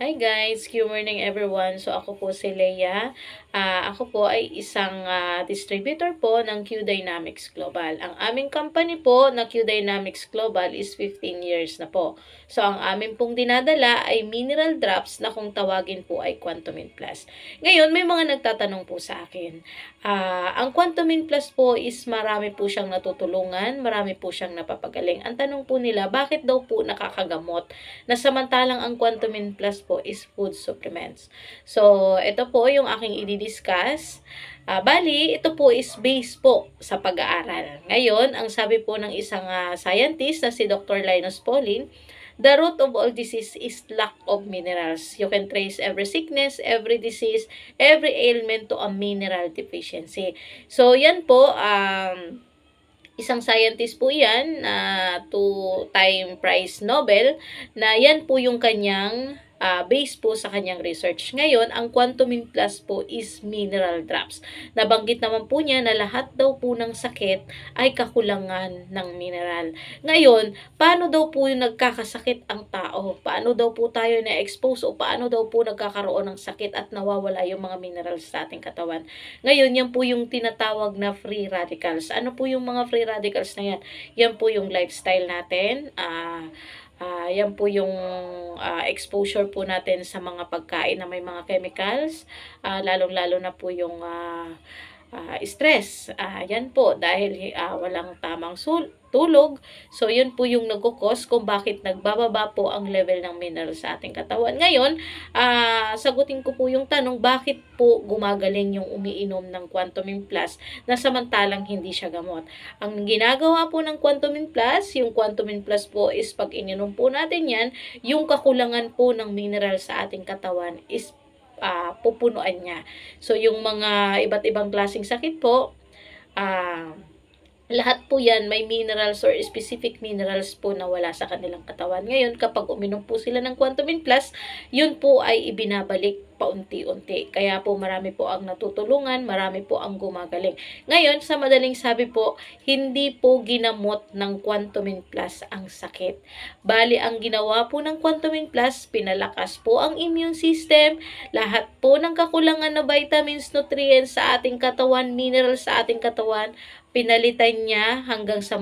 Hi guys, good morning everyone. So ako po si Leia. Ako po ay isang distributor po ng Q Dynamics Global. Ang aming company po na Q Dynamics Global is 15 years na po. So ang amin pong dinadala ay mineral drops na kung tawagin po ay Quantumin Plus. Ngayon may mga nagtatanong po sa akin. Ang Quantumin Plus po is marami po siyang natutulungan, marami po siyang napapagaling. Ang tanong po nila, bakit daw po nakakagamot? Na samantalang ang Quantumin Plus po is food supplements. So, ito po yung aking i-discuss. Bali, ito po is base po sa pag-aaral. Ngayon, ang sabi po ng isang scientist na si Dr. Linus Pauling, the root of all disease is lack of minerals. You can trace every sickness, every disease, every ailment to a mineral deficiency. So, yan po, isang scientist po yan, two-time prize Nobel, na yan po yung kanyang base po sa kanyang research. Ngayon, ang Quantumin Plus po is mineral drops. Nabanggit naman po niya na lahat daw po ng sakit ay kakulangan ng mineral. Ngayon, paano daw po yung nagkakasakit ang tao? Paano daw po tayo na-expose o paano daw po nagkakaroon ng sakit at nawawala yung mga minerals sa ating katawan? Ngayon, yan po yung tinatawag na free radicals. Ano po yung mga free radicals na yan? Yan po yung lifestyle natin, yan po yung exposure po natin sa mga pagkain na may mga chemicals, lalong-lalo na po yung stress. Yan po, dahil walang tamang tulog. So, yun po yung nagkukos kung bakit nagbababa po ang level ng mineral sa ating katawan. Ngayon, sagutin ko po yung tanong, bakit po gumagaling yung umiinom ng Quantumin Plus na samantalang hindi siya gamot? Ang ginagawa po ng Quantumin Plus, yung Quantumin Plus po is pag ininom po natin yan, yung kakulangan po ng mineral sa ating katawan is pupunuan niya. So, yung mga iba't ibang klaseng sakit po, lahat po yan may minerals or specific minerals po na wala sa kanilang katawan. Ngayon, kapag uminom po sila ng Quantumin Plus, yun po ay ibinabalik paunti-unti. Kaya po marami po ang natutulungan, marami po ang gumagaling. Ngayon, sa madaling sabi po, hindi po ginamot ng Quantumin Plus ang sakit. Bali, ang ginawa po ng Quantumin Plus, pinalakas po ang immune system, lahat po ng kakulangan na vitamins, nutrients sa ating katawan, minerals sa ating katawan, pinalitan niya hanggang sa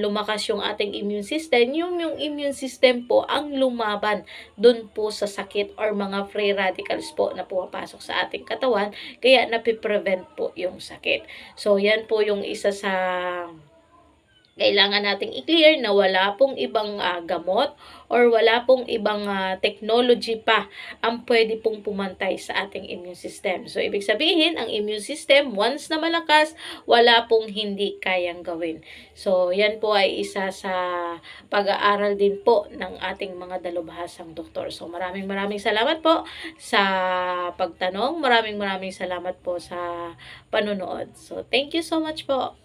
lumakas yung ating immune system. Yung immune system po ang lumaban dun po sa sakit or mga free radicals po na pumapasok sa ating katawan, kaya napiprevent po yung sakit. So, yan po yung isa sa kailangan nating i-clear, na wala pong ibang gamot or wala pong ibang technology pa ang pwede pong pumantay sa ating immune system. So, ibig sabihin, ang immune system, once na malakas, wala pong hindi kayang gawin. So, yan po ay isa sa pag-aaral din po ng ating mga dalubhasang doktor. So, maraming salamat po sa pagtanong. Maraming salamat po sa panonood. So, thank you so much po.